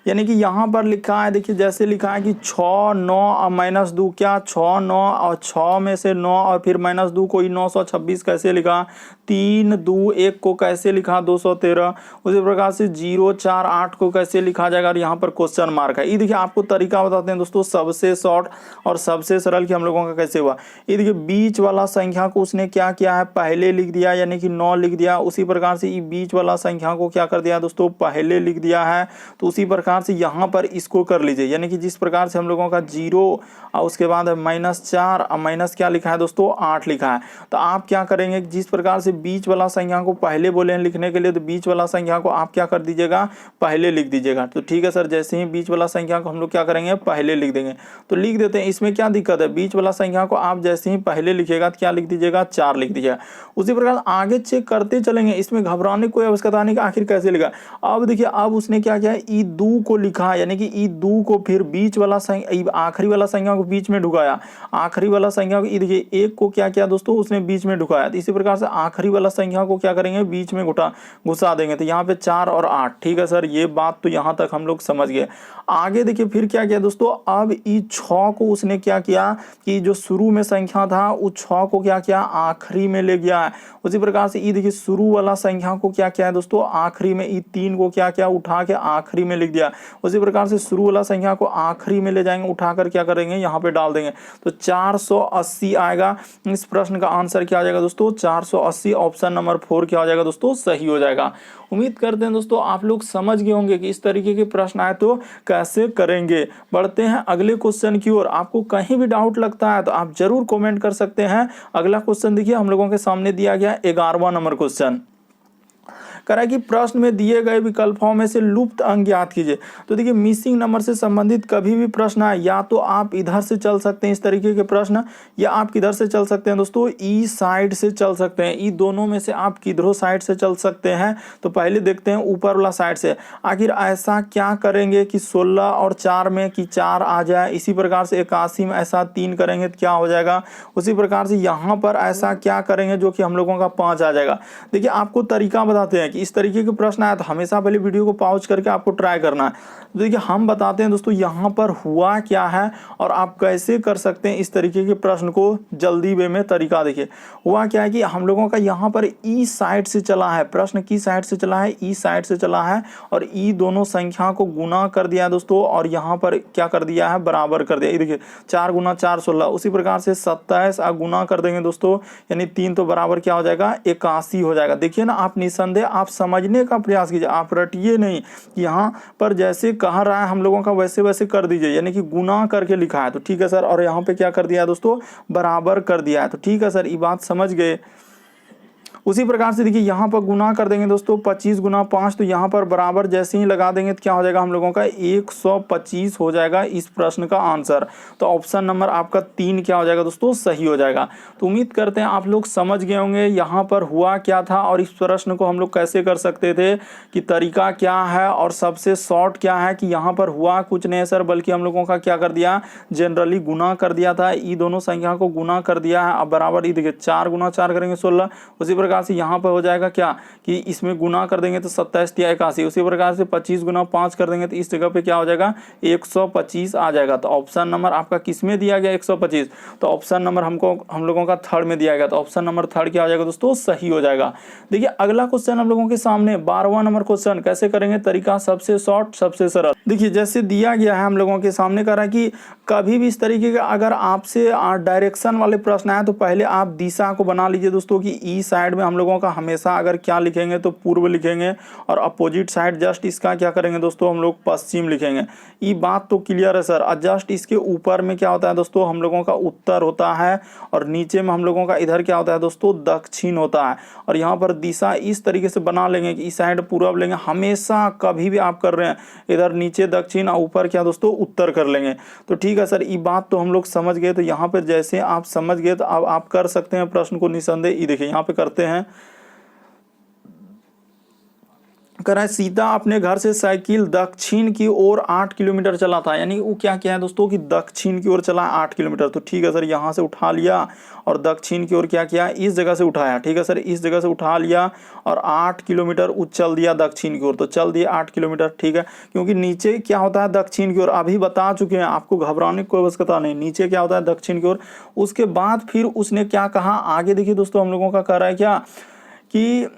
यानी कि यहाँ पर लिखा है, देखिए जैसे लिखा है कि 6 9 और माइनस 2 क्या 6 9 और 6 में से 9 और फिर माइनस 2 कोई 926 कैसे लिखा, 3 2 1 को कैसे लिखा 213, उसी प्रकार से 0 4 8 को कैसे लिखा जाएगा, और यहाँ पर क्वेश्चन मार्क है। ये देखिए आपको तरीका बताते हैं दोस्तों सबसे शॉर्ट और सबसे सरल कि हम लोगों का कैसे हुआ। ये देखिए बीच वाला संख्या को उसने क्या किया है, पहले लिख दिया यानी कि 9 लिख दिया। उसी प्रकार से ये बीच वाला संख्या को क्या कर दिया दोस्तों, पहले लिख दिया है। तो उसी प्रकार से यहाँ पर इसको कर लीजिए, यानी कि जिस प्रकार से हम लोगों का 0 और उसके बाद -4 और माइनस क्या लिखा है दोस्तों 8 लिखा है। तो आप क्या करेंगे, जिस प्रकार से बीच वाला संख्या को पहले बोले हैं लिखने के लिए, तो बीच वाला संख्या को आप क्या कर दीजिएगा, पहले लिख दीजिएगा। तो ठीक है सर, जैसे ही बीच वाला संख्या को हम लोग क्या करेंगे, पहले लिख देंगे। तो लिख देते हैं, इसमें क्या दिक्कत है, बीच वाला संख्या को आप जैसे ही पहले लिखिएगा तो क्या लिख दीजिएगा, 4 लिख दीजिएगा। उसी प्रकार आगे चेक करते चलेंगे, इसमें घबराने कोई आवश्यकता नहीं कि आखिर कैसे लिखा। अब देखिए अब उसने क्या किया, ई 2 को लिखा, यानी कि ई 2 को फिर बीच वाला संख्या आखिरी वाला संख्या को बीच में ढुकाया, आखिरी वाला संख्या को देखिए 1 को क्या किया दोस्तों उसने बीच में ढुकाया। तो इसी प्रकार से आखिरी वाला संख्या को क्या करेंगे, बीच में घुसा देंगे। तो यहाँ पे 4 और 8, ठीक है सर, ये बात तो यहाँ तक हम लोग समझ गए। आगे देखिए फिर क्या किया दोस्तों, अब ई 6 को उसने क्या किया कि जो शुरू में संख्या था उस 6 को क्या किया, आखिरी में ले गया है। उसी प्रकार से ई देखिए शुरू वाला संख्या को क्या किया है दोस्तों, आखिरी में, ई 3 को क्या किया, उठा के आखिरी में लिख दिया। उसी प्रकार से शुरू वाला संख्या को आखिरी में ले जाएंगे, उठाकर क्या करेंगे, यहाँ पे डाल देंगे। तो 480 आएगा। इस प्रश्न का आंसर क्या आ जाएगा दोस्तों, 480, ऑप्शन नंबर 4 क्या हो जाएगा दोस्तों, सही हो जाएगा। उम्मीद करते हैं दोस्तों आप लोग समझ गए होंगे कि इस तरीके के प्रश्न आए तो कैसे करेंगे। बढ़ते हैं अगले क्वेश्चन की ओर। आपको कहीं भी डाउट लगता है तो आप जरूर कमेंट कर सकते हैं। अगला क्वेश्चन देखिए हम लोगों के सामने दिया गया 11वां नंबर क्वेश्चन, कह रहा है कि प्रश्न में दिए गए विकल्पों में से लुप्त अंक ज्ञात कीजिए। तो देखिए मिसिंग नंबर से संबंधित कभी भी प्रश्न आए, या तो आप इधर से चल सकते हैं इस तरीके के प्रश्न, या आप किधर से चल सकते हैं दोस्तों, ई साइड से चल सकते हैं। ई दोनों में से आप किधरों साइड से चल सकते हैं। तो पहले देखते हैं ऊपर वाला साइड से। आखिर ऐसा क्या करेंगे कि 16 और 4 में कि 4 आ जाए। इसी प्रकार से 81 में ऐसा 3 करेंगे तो क्या हो जाएगा। उसी प्रकार से यहाँ पर ऐसा क्या करेंगे जो कि हम लोगों का 5 आ जाएगा। देखिए आपको तरीका बताते हैं कि इस तरीके के प्रश्न आया तो हमेशा पहले वीडियो को पॉज करके आपको ट्राई करना है। तो देखिए हम बताते हैं दोस्तों यहाँ पर हुआ क्या है और आप कैसे कर सकते हैं इस तरीके के प्रश्न को जल्दी वे में। तरीका देखिए हुआ क्या है कि हम लोगों का यहाँ पर ई साइड से चला है, प्रश्न की साइड से चला है, ई साइड से चला है, और ई दोनों संख्या को गुना कर दिया दोस्तों, और यहाँ पर क्या कर दिया है, बराबर कर दिया। ये देखिए 4 गुना 4 16। उसी प्रकार से 27 गुना कर देंगे दोस्तों, यानी 3 तो बराबर क्या हो जाएगा, 81 हो जाएगा। देखिए ना, आप निसंदेह आप समझने का प्रयास कीजिए, आप रटिए नहीं। यहाँ पर जैसे कह रहा है हम लोगों का वैसे वैसे कर दीजिए, यानी कि गुना करके लिखा है तो ठीक है सर, और यहाँ पे क्या कर दिया है दोस्तों, बराबर कर दिया है। तो ठीक है सर, ये बात समझ गए। उसी प्रकार से देखिए यहाँ पर गुना कर देंगे दोस्तों, 25 गुना 5, तो यहाँ पर बराबर जैसे ही लगा देंगे तो क्या हो जाएगा हम लोगों का 125 हो जाएगा इस प्रश्न का आंसर। तो ऑप्शन नंबर आपका 3 क्या हो जाएगा दोस्तों, सही हो जाएगा। तो उम्मीद करते हैं आप लोग समझ गए होंगे यहाँ पर हुआ क्या था और इस प्रश्न को हम लोग कैसे कर सकते थे, कि तरीका क्या है और सबसे शॉर्ट क्या है। कि यहाँ पर हुआ कुछ नहीं सर, बल्कि हम लोगों का क्या कर दिया, जनरली गुना कर दिया था, ये दोनों संख्या को गुना कर दिया है। अब बराबर ये देखिए 4 गुना 4 करेंगे 16। उसी प्रकार से यहाँ पर हो जाएगा क्या कि इसमें गुना कर देंगे तो 27 या 81। उसी प्रकार से 25 गुना 5 कर देंगे तो इस जगह पे क्या हो जाएगा, 125 आ जाएगा। तो ऑप्शन नंबर आपका किस में दिया गया, 125। तो ऑप्शन नंबर हम लोगों का 3rd में दिया गया, तो ऑप्शन नंबर 3rd क्या हो जाएगा दोस्तों, सही हो जाएगा। देखिए अगला क्वेश्चन हम लोगों के सामने 12वां नंबर क्वेश्चन, कैसे करेंगे, तरीका सबसे शॉर्ट सबसे सरल। देखिए जैसे दिया गया है हम लोगों के सामने, कह रहा है कि कभी भी इस तरीके का अगर आपसे डायरेक्शन वाले प्रश्न आए तो पहले आप दिशा को बना लीजिए दोस्तों, कि ई साइड में में हम लोगों का हमेशा अगर क्या लिखेंगे तो पूर्व लिखेंगे, और अपोजिट साइड जस्ट इसका क्या करेंगे दोस्तों हम लोग पश्चिम लिखेंगे। ये बात तो क्लियर है सर। और जस्ट इसके ऊपर में क्या होता है दोस्तों हम लोगों का उत्तर होता है, और नीचे में हम लोगों का इधर क्या होता है दोस्तों दक्षिण होता है। और यहाँ पर दिशा इस तरीके से बना लेंगे कि इस साइड पूर्व लेंगे, हमेशा कभी भी आप कर रहे हैं इधर नीचे दक्षिण और ऊपर क्या दोस्तों उत्तर कर लेंगे। तो ठीक है सर, ये बात तो हम लोग समझ गए। तो यहाँ पर जैसे आप समझ गए तो अब आप कर सकते हैं प्रश्न को निसंदेह। ये देखिए यहाँ पे करते हैं, कह रहा है सीता अपने घर से साइकिल दक्षिण की ओर 8 किलोमीटर चला था। यानी वो क्या क्या है दोस्तों कि दक्षिण की ओर चला 8 किलोमीटर। तो ठीक है सर, यहाँ से उठा लिया और दक्षिण की ओर क्या किया, इस जगह से उठाया। ठीक है सर, इस जगह से उठा लिया और 8 किलोमीटर चल दिया दक्षिण की ओर। तो चल दिया 8 किलोमीटर। ठीक है, क्योंकि नीचे क्या होता है दक्षिण की ओर, अभी बता चुके हैं आपको, घबराने की कोई आवश्यकता नहीं। नीचे क्या होता है दक्षिण की ओर। उसके बाद फिर उसने क्या कहा आगे, देखिए दोस्तों हम लोगों का कह रहा है क्या कि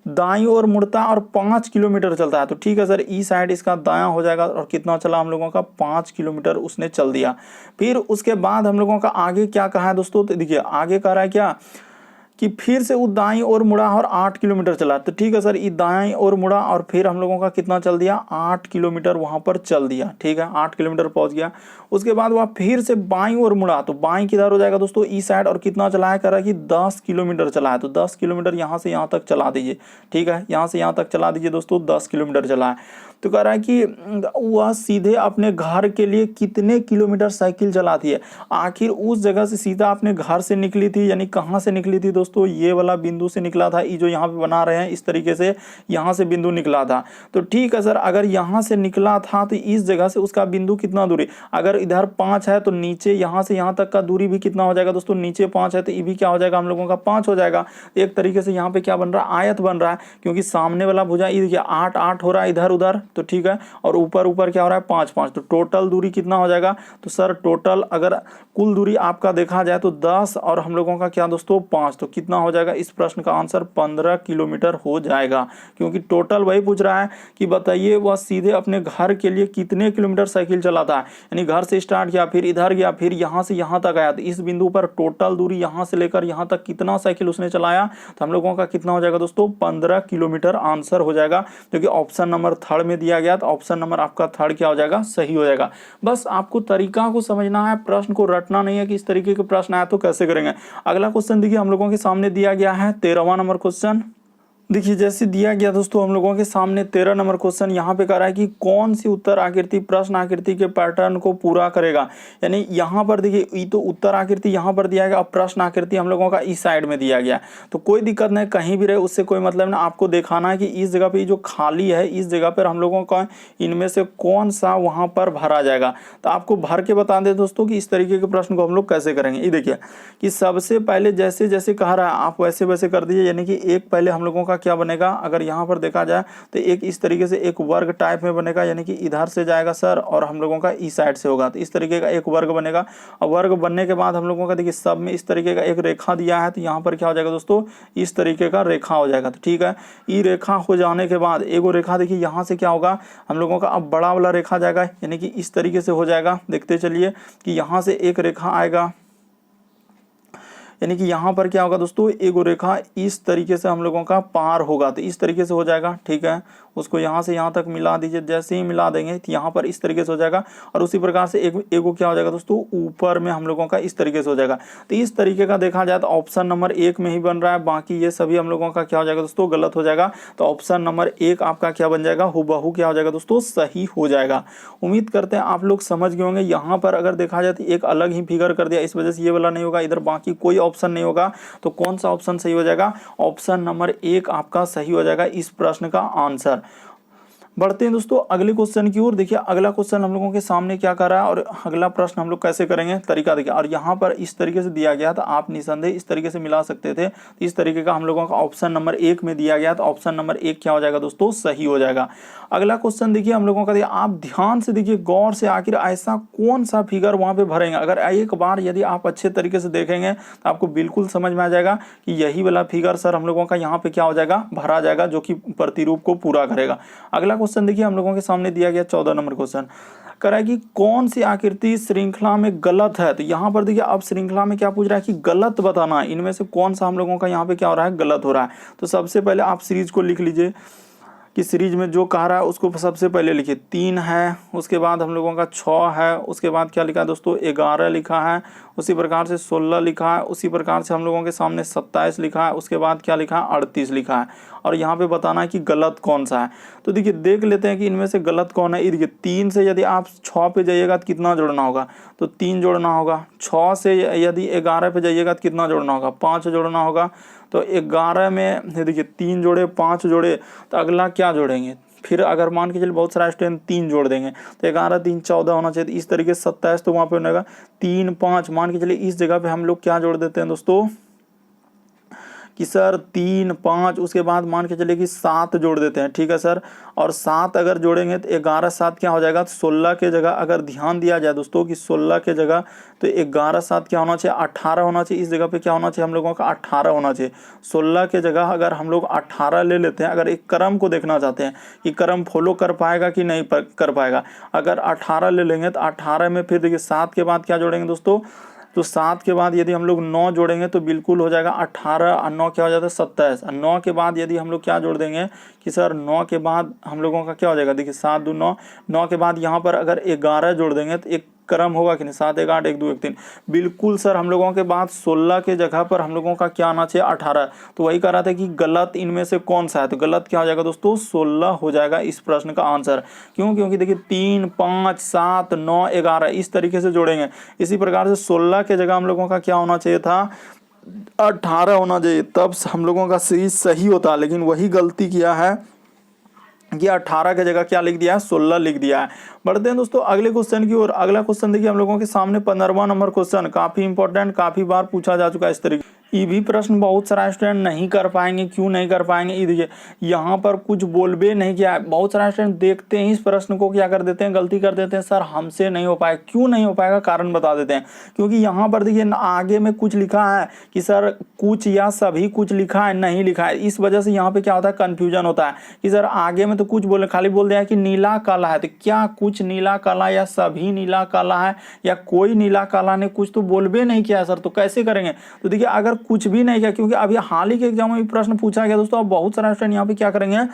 दाईं ओर मुड़ता और 5 किलोमीटर चलता है। तो ठीक है सर, ई साइड इसका दायां हो जाएगा। और कितना चला हम लोगों का 5 किलोमीटर उसने चल दिया। फिर उसके बाद हम लोगों का आगे क्या कहा है दोस्तों, तो देखिए आगे कह रहा है क्या कि फिर से वो दाईं ओर मुड़ा और 8 किलोमीटर चला। तो ठीक है सर, ये दाईं ओर मुड़ा और फिर हम लोगों का कितना चल दिया 8 किलोमीटर वहां पर चल दिया। ठीक है, 8 किलोमीटर पहुंच गया। उसके बाद वह फिर से बाईं ओर मुड़ा। तो बाईं किधर हो जाएगा दोस्तों ई साइड, और कितना चला है कह रहा है कि 10 किलोमीटर चला है। तो 10 किलोमीटर यहाँ से यहाँ तक चला दीजिए। ठीक है, यहाँ से यहाँ तक चला दीजिए दोस्तों, 10 किलोमीटर चला है। तो कह रहा है कि वह सीधे अपने घर के लिए कितने किलोमीटर साइकिल चलाती है। आखिर उस जगह से सीधा अपने घर से निकली थी, यानी कहाँ से निकली थी दोस्तों, ये वाला बिंदु से निकला था। ये जो यहाँ पे बना रहे हैं इस तरीके से यहाँ से बिंदु निकला था। तो ठीक है सर, अगर यहाँ से निकला था तो इस जगह से उसका बिंदु कितना दूरी, अगर इधर 5 है तो नीचे यहाँ से यहाँ तक का दूरी भी कितना हो जाएगा दोस्तों, नीचे 5 है तो ये भी क्या हो जाएगा हम लोगों का 5 हो जाएगा। एक तरीके से यहाँ पे क्या बन रहा है, आयत बन रहा है, क्योंकि सामने वाला भुजा ये देखिए 8 8 हो रहा है इधर उधर। तो ठीक है, और ऊपर ऊपर क्या हो रहा है 5 5। तो टोटल दूरी कितना हो जाएगा, तो सर टोटल अगर कुल दूरी आपका देखा जाए तो 10 और हम लोगों का क्या दोस्तों 5। तो कितना हो जाएगा, इस प्रश्न का आंसर 15 किलोमीटर हो जाएगा, क्योंकि टोटल वही पूछ रहा है कि बताइए वह सीधे अपने घर के लिए कितने किलोमीटर साइकिल चलाता है। यानी घर से स्टार्ट किया, फिर इधर गया, फिर यहाँ से यहाँ तक आया। तो इस बिंदु पर टोटल दूरी यहाँ से लेकर यहाँ तक कितना साइकिल उसने चलाया, तो हम लोगों का कितना हो जाएगा दोस्तों 15 किलोमीटर आंसर हो जाएगा, क्योंकि ऑप्शन नंबर 3 में दिया गया। तो ऑप्शन नंबर आपका 3 क्या हो जाएगा, सही हो जाएगा। बस आपको तरीका को समझना है, प्रश्न को रटना नहीं है कि इस तरीके के प्रश्न आया तो कैसे करेंगे। अगला क्वेश्चन देखिए हम लोगों के सामने दिया गया है 13वां नंबर क्वेश्चन। देखिए जैसे दिया गया दोस्तों हम लोगों के सामने 13 नंबर क्वेश्चन यहाँ पे कह रहा है कि कौन सी उत्तर आकृति प्रश्न आकृति के पैटर्न को पूरा करेगा। यानी यहाँ पर देखिए ये तो उत्तर आकृति यहाँ पर दिया गया, अब प्रश्न आकृति हम लोगों का इस साइड में दिया गया। तो कोई दिक्कत नहीं, कहीं भी रहे उससे कोई मतलब ना। आपको दिखाना है कि इस जगह पे जो खाली है इस जगह पर हम लोगों का इनमें से कौन सा वहाँ पर भरा जाएगा। तो आपको भर के बता दें दोस्तों कि इस तरीके के प्रश्न को हम लोग कैसे करेंगे। ये देखिए कि सबसे पहले जैसे जैसे कह रहा है आप वैसे वैसे कर दीजिए। यानी कि एक पहले हम लोगों का क्या बनेगा, अगर यहाँ पर देखा जाए तो एक इस तरीके से एक वर्ग टाइप में बनेगा। यानी कि इधर से जाएगा सर और हम लोगों का इस साइड से होगा, तो इस तरीके का एक वर्ग बनेगा। और वर्ग बनने के बाद हम लोगों का देखिए सब में इस तरीके का एक रेखा दिया है। तो यहाँ पर क्या हो जाएगा दोस्तों, इस तरीके का रेखा हो जाएगा। तो ठीक है, ये रेखा हो जाने के बाद एगो रेखा देखिए यहाँ से क्या होगा हम लोगों का, अब बड़ा वाला रेखा जाएगा। यानी कि इस तरीके से हो जाएगा। देखते चलिए कि यहाँ से एक रेखा आएगा, यानी कि यहाँ पर क्या होगा दोस्तों, एगो रेखा इस तरीके से हम लोगों का पार होगा। तो इस तरीके से हो जाएगा। ठीक है, उसको यहाँ से यहाँ तक मिला दीजिए। जैसे ही मिला देंगे तो यहाँ पर इस तरीके से हो जाएगा। और उसी प्रकार से एगो क्या हो जाएगा दोस्तों, ऊपर में हम लोगों का इस तरीके से हो जाएगा। तो इस तरीके का देखा जाए तो ऑप्शन नंबर 1 में ही बन रहा है, बाकी ये सभी हम लोगों का क्या हो जाएगा दोस्तों, गलत हो जाएगा। तो ऑप्शन नंबर 1 आपका क्या बन जाएगा, हुबहू क्या हो जाएगा दोस्तों, सही हो जाएगा। उम्मीद करते हैं आप लोग समझ गए होंगे। यहाँ पर अगर देखा जाए तो एक अलग ही फिगर कर दिया, इस वजह से ये वाला नहीं होगा, इधर बाकी कोई ऑप्शन नहीं होगा। तो कौन सा ऑप्शन सही हो जाएगा, ऑप्शन नंबर 1 आपका सही हो जाएगा इस प्रश्न का आंसर। बढ़ते हैं दोस्तों अगले क्वेश्चन की ओर। देखिए अगला क्वेश्चन हम लोगों के सामने क्या कर रहा है और अगला प्रश्न हम लोग कैसे करेंगे, तरीका देखिए। और यहाँ पर इस तरीके से दिया गया था, आप निसंदेह इस तरीके से मिला सकते थे। इस तरीके का हम लोगों का ऑप्शन नंबर 1 में दिया गया, तो ऑप्शन नंबर 1 क्या हो जाएगा दोस्तों, सही हो जाएगा। अगला क्वेश्चन देखिए हम लोगों का, आप ध्यान से देखिए गौर से, आखिर ऐसा कौन सा फिगर वहां पे भरेंगे। अगर एक बार यदि आप अच्छे तरीके से देखेंगे तो आपको बिल्कुल समझ में आ जाएगा कि यही वाला फिगर सर हम लोगों का यहाँ पे क्या हो जाएगा, भरा जाएगा, जो कि प्रतिरूप को पूरा करेगा। अगला क्वेश्चन देखिए हम लोगों के सामने दिया गया 14 नंबर क्वेश्चन करा कि कौन सी आकृति श्रृंखला में गलत है। तो यहाँ पर देखिए अब श्रृंखला में क्या पूछ रहा है कि गलत बताना है, इनमें से कौन सा हम लोगों का यहाँ पे क्या हो रहा है, गलत हो रहा है। तो सबसे पहले आप सीरीज को लिख लीजिए कि सीरीज में जो कह रहा है उसको सबसे पहले लिखिए। 3 है, उसके बाद हम लोगों का 6 है, उसके बाद क्या लिखा है दोस्तों 11 लिखा है, उसी प्रकार से 16 लिखा है, उसी प्रकार से हम लोगों के सामने 27 लिखा है, उसके बाद क्या लिखा है 38 लिखा है। और यहाँ पे बताना है कि गलत कौन सा है। तो देखिए देख लेते हैं कि इनमें से गलत कौन है। ये देखिए 3 से यदि आप 6 पे जाइएगा तो कितना जोड़ना होगा, तो 3 जोड़ना होगा। 6 से यदि 11 पे जाइएगा तो कितना जोड़ना होगा, 5 जोड़ना होगा। तो 11 में देखिए 3 जोड़े 5 जोड़े, तो अगला क्या जोड़ेंगे, फिर अगर मान के चलिए बहुत सारा स्टूडेंट 3 जोड़ देंगे तो 11 3 14 होना चाहिए। तो इस तरीके से 27 तो वहाँ पे बनेगा 3 5, मान के चलिए इस जगह पे हम लोग क्या जोड़ देते हैं दोस्तों कि सर 3 5, उसके बाद मान के चलिए कि 7 जोड़ देते हैं, ठीक है सर। और 7 अगर जोड़ेंगे तो 11 7 क्या हो जाएगा, 16 के जगह अगर ध्यान दिया जाए दोस्तों कि 16 के जगह तो 11 7 क्या होना चाहिए, 18 होना चाहिए। इस जगह पे क्या होना चाहिए हम लोगों का 18 होना चाहिए। 16 के जगह अगर हम लोग 18 ले लेते हैं, अगर एक क्रम को देखना चाहते हैं कि क्रम फॉलो कर पाएगा कि नहीं कर पाएगा, अगर 18 ले लेंगे तो 18 में फिर देखिए 7 के बाद क्या जोड़ेंगे दोस्तों, तो 7 के बाद यदि हम लोग 9 जोड़ेंगे तो बिल्कुल हो जाएगा 18 और 9 क्या हो जाता है 27। 9 के बाद यदि हम लोग क्या जोड़ देंगे कि सर 9 के बाद हम लोगों का क्या हो जाएगा, देखिए 7 2 9, 9 के बाद यहाँ पर अगर 11 जोड़ देंगे तो एक क्रम होगा कि नहीं, 7 1 8 1 2 1 3। बिल्कुल सर हम लोगों के बाद 16 के जगह पर हम लोगों का क्या आना चाहिए 18। तो वही कह रहा था कि गलत इनमें से कौन सा है, तो गलत क्या हो जाएगा दोस्तों 16 हो जाएगा इस प्रश्न का आंसर। क्यों, क्योंकि देखिए 3 5 7 9 11 इस तरीके से जोड़ेंगे। इसी प्रकार से 16 के जगह हम लोगों का क्या होना चाहिए था 18 होना चाहिए, तब हम लोगों का सीरीज सही होता। लेकिन वही गलती किया है कि 18 की जगह क्या लिख दिया है 16 लिख दिया है। बढ़ते हैं दोस्तों अगले क्वेश्चन की ओर। अगला क्वेश्चन देखिए हम लोगों के सामने 15वां नंबर क्वेश्चन, काफी इंपॉर्टेंट, काफी बार पूछा जा चुका है इस तरीके। ये भी प्रश्न बहुत सारा स्टूडेंट नहीं कर पाएंगे। क्यों नहीं कर पाएंगे, ये देखिए यहाँ पर कुछ बोल भी नहीं किया है। बहुत सारा स्टूडेंट देखते हैं इस प्रश्न को क्या कर देते हैं, गलती कर देते हैं, सर हमसे नहीं हो पाएगा। क्यों नहीं हो पाएगा कारण बता देते हैं। क्योंकि यहाँ पर देखिए आगे में कुछ लिखा है कि सर कुछ या सभी कुछ लिखा है, नहीं लिखा है। इस वजह से यहाँ पे क्या होता है कंफ्यूजन होता है कि सर आगे में तो कुछ बोले, खाली बोल दिया है कि नीला काला है। तो क्या कुछ नीला काला या सभी नीला काला है या कोई नीला काला ने, कुछ तो बोल भी नहीं किया है सर, तो कैसे करेंगे। तो देखिए अगर कुछ भी नहीं किया, क्योंकि अभी हाल ही के एग्जाम में प्रश्न पूछा गया दोस्तों, अब बहुत सारे स्टूडेंट यहाँ पे क्या करेंगे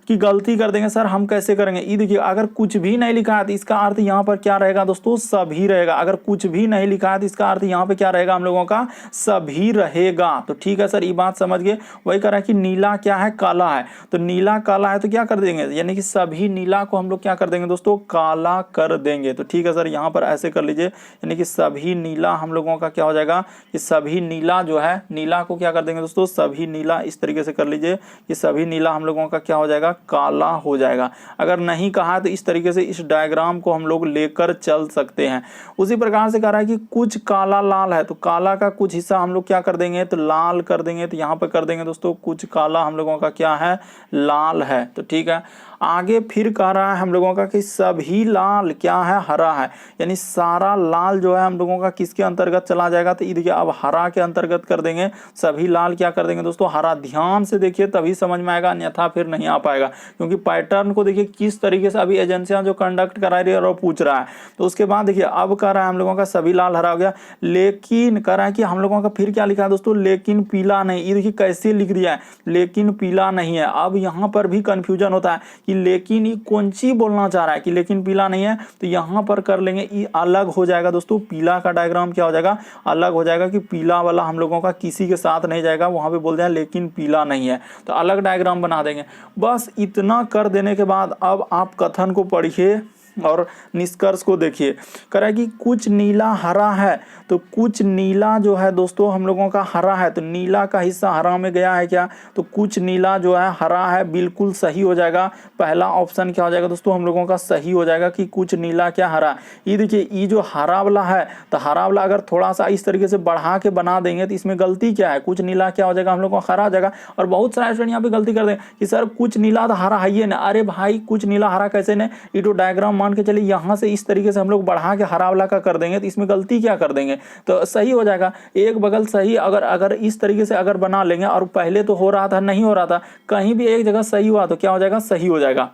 कि गलती कर देंगे, सर हम कैसे करेंगे। ये देखिए अगर कुछ भी नहीं लिखा है तो इसका अर्थ यहाँ पर क्या रहेगा दोस्तों सभी रहेगा। अगर कुछ भी नहीं लिखा है तो इसका अर्थ यहाँ पे क्या रहेगा हम लोगों का सभी रहेगा। तो ठीक है सर ये बात समझ गए। वही कह रहा है कि नीला क्या है काला है, तो नीला काला है तो क्या कर देंगे, यानी कि सभी नीला को हम लोग क्या कर देंगे दोस्तों काला कर देंगे। तो ठीक है सर यहाँ पर ऐसे कर लीजिए, यानी कि सभी नीला हम लोगों का क्या हो जाएगा कि सभी नीला जो है, नीला को क्या कर देंगे दोस्तों सभी नीला, इस तरीके से कर लीजिए कि सभी नीला हम लोगों का क्या हो जाएगा काला हो जाएगा। अगर नहीं कहा तो इस तरीके से इस डायग्राम को हम लोग लेकर चल सकते हैं। उसी प्रकार से कह रहा है कि कुछ काला लाल है, तो काला का कुछ हिस्सा हम लोग क्या कर देंगे तो लाल कर देंगे। तो यहाँ पर कर देंगे दोस्तों कुछ काला हम लोगों का क्या है लाल है। तो ठीक है आगे फिर कह रहा है हम लोगों का कि सभी लाल क्या है हरा है, यानी सारा लाल जो है हम लोगों का किसके अंतर्गत चला जाएगा। तो ये देखिए अब हरा के अंतर्गत कर देंगे, सभी लाल क्या कर देंगे दोस्तों हरा। ध्यान से देखिए तभी समझ में आएगा, अन्यथा फिर नहीं आ पाएगा। क्योंकि पैटर्न को देखिए किस तरीके से अभी एजेंसियां जो कंडक्ट करा रही है और पूछ रहा है। तो उसके बाद देखिए अब कह रहा है हम लोगों का सभी लाल हरा हो गया, लेकिन कह रहा है कि हम लोगों का फिर क्या लिखा है दोस्तों लेकिन पीला नहीं। ये देखिए कैसे लिख दिया है लेकिन पीला नहीं है। अब यहाँ पर भी कंफ्यूजन होता है कि लेकिन ये कौन सी बोलना चाह रहा है कि लेकिन पीला नहीं है। तो यहाँ पर कर लेंगे ये अलग हो जाएगा दोस्तों, पीला का डायग्राम क्या हो जाएगा अलग हो जाएगा कि पीला वाला हम लोगों का किसी के साथ नहीं जाएगा, वहां पे बोल दें लेकिन पीला नहीं है, तो अलग डायग्राम बना देंगे। बस इतना कर देने के बाद अब आप कथन को पढ़िए और निष्कर्ष को देखिए। कह रहा है कि कुछ नीला हरा है, तो कुछ नीला जो है दोस्तों हम लोगों का हरा है, तो नीला का हिस्सा हरा में गया है क्या, तो कुछ नीला जो है हरा है, बिल्कुल सही हो जाएगा। पहला ऑप्शन क्या हो जाएगा दोस्तों हम लोगों का सही हो जाएगा कि कुछ नीला क्या हरा। ये देखिए ये जो हरा वाला है, तो हरा वाला अगर थोड़ा सा इस तरीके से बढ़ा के बना देंगे तो इसमें गलती क्या है, कुछ नीला क्या हो जाएगा हम लोग को हरा हो जाएगा। और बहुत सारे स्टूडेंट यहाँ पे गलती कर देंगे कि सर कुछ नीला तो हरा है ना, अरे भाई कुछ नीला हरा कैसे ने, ये तो डायग्राम मान के चलिए यहाँ से इस तरीके से हम लोग बढ़ा के हरा वाला का कर देंगे, तो इसमें गलती क्या कर देंगे, तो सही हो जाएगा। एक बगल सही अगर इस तरीके से अगर बना लेंगे, और पहले तो हो रहा था नहीं हो रहा था, कहीं भी एक जगह सही हुआ तो क्या हो जाएगा, सही हो जाएगा।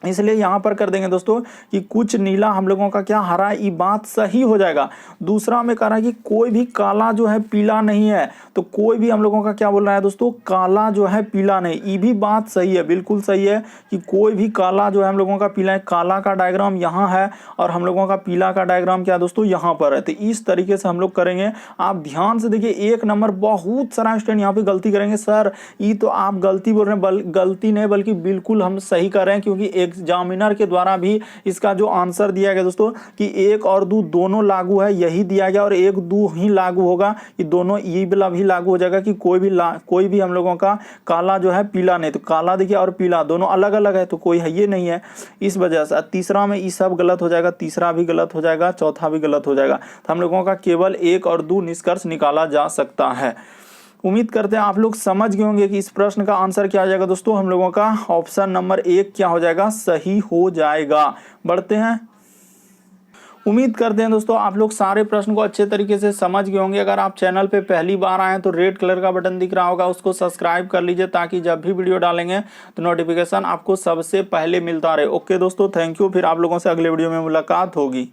इसलिए यहां पर कर देंगे दोस्तों कि कुछ नीला हम लोगों का क्या हरा, ये बात सही हो जाएगा। दूसरा में कह रहा है कि कोई भी काला जो है पीला नहीं है, तो कोई भी हम लोगों का क्या बोल रहा है दोस्तों, काला जो है पीला नहीं, ये भी बात सही है, बिल्कुल सही है कि कोई भी काला जो है हम लोगों का पीला है। काला का डायग्राम यहाँ है और हम लोगों का पीला का डायग्राम क्या दोस्तों यहाँ पर है, तो इस तरीके से हम लोग करेंगे। आप ध्यान से देखिए, एक नंबर बहुत सारा स्टूडेंट यहाँ पे गलती करेंगे, सर ये तो आप गलती बोल रहे हैं, गलती नहीं बल्कि बिल्कुल हम सही कर रहे हैं, क्योंकि एग्जामिनर के द्वारा भी इसका जो आंसर दिया गया दोस्तों कि 1 और 2 दोनों लागू है, यही दिया गया, और 1 2 ही लागू होगा, कि दोनों ये वाला भी लागू हो जाएगा कि कोई भी हम लोगों का काला जो है पीला नहीं, तो काला देखिए और पीला दोनों अलग अलग है, तो कोई है ये नहीं है, इस वजह से। तीसरा में ये सब गलत हो जाएगा, तीसरा भी गलत हो जाएगा, चौथा भी गलत हो जाएगा, तो हम लोगों का केवल 1 और 2 निष्कर्ष निकाला जा सकता है। उम्मीद करते हैं आप लोग समझ गए होंगे कि इस प्रश्न का आंसर क्या आ जाएगा दोस्तों, हम लोगों का ऑप्शन नंबर 1 क्या हो जाएगा, सही हो जाएगा। बढ़ते हैं। उम्मीद करते हैं दोस्तों आप लोग सारे प्रश्न को अच्छे तरीके से समझ गए होंगे। अगर आप चैनल पे पहली बार आए तो रेड कलर का बटन दिख रहा होगा, उसको सब्सक्राइब कर लीजिए, ताकि जब भी वीडियो डालेंगे तो नोटिफिकेशन आपको सबसे पहले मिलता रहे। ओके दोस्तों, थैंक यू। फिर आप लोगों से अगले वीडियो में मुलाकात होगी।